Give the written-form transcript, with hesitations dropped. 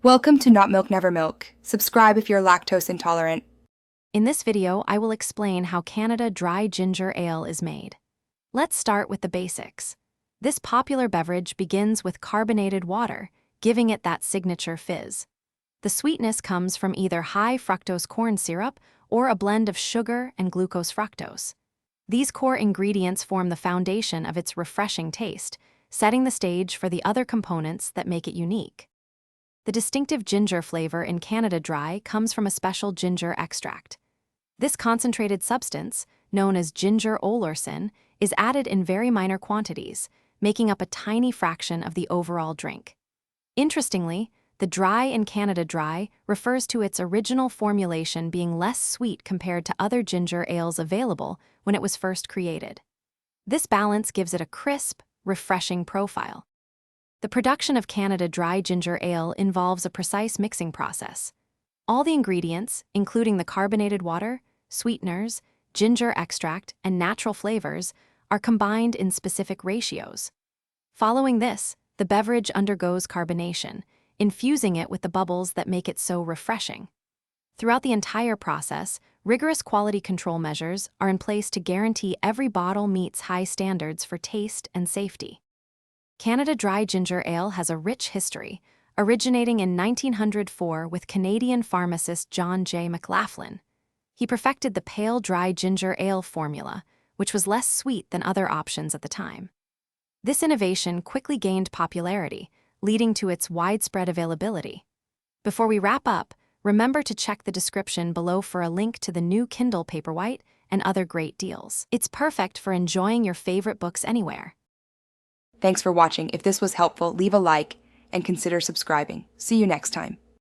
Welcome to Not Milk Never Milk. Subscribe if you're lactose intolerant. In this video, I will explain how Canada Dry Ginger Ale is made. Let's start with the basics. This popular beverage begins with carbonated water, giving it that signature fizz. The sweetness comes from either high fructose corn syrup or a blend of sugar and glucose fructose. These core ingredients form the foundation of its refreshing taste, setting the stage for the other components that make it unique. The distinctive ginger flavor in Canada Dry comes from a special ginger extract. This concentrated substance, known as ginger olorsin, is added in very minor quantities, making up a tiny fraction of the overall drink. Interestingly, the dry in Canada Dry refers to its original formulation being less sweet compared to other ginger ales available when it was first created. This balance gives it a crisp, refreshing profile. The production of Canada Dry Ginger Ale involves a precise mixing process. All the ingredients, including the carbonated water, sweeteners, ginger extract, and natural flavors, are combined in specific ratios. Following this, the beverage undergoes carbonation, infusing it with the bubbles that make it so refreshing. Throughout the entire process, rigorous quality control measures are in place to guarantee every bottle meets high standards for taste and safety. Canada Dry Ginger Ale has a rich history, originating in 1904 with Canadian pharmacist John J. McLaughlin. He perfected the pale dry ginger ale formula, which was less sweet than other options at the time. This innovation quickly gained popularity, leading to its widespread availability. Before we wrap up, remember to check the description below for a link to the new Kindle Paperwhite and other great deals. It's perfect for enjoying your favorite books anywhere. Thanks for watching. If this was helpful, leave a like and consider subscribing. See you next time.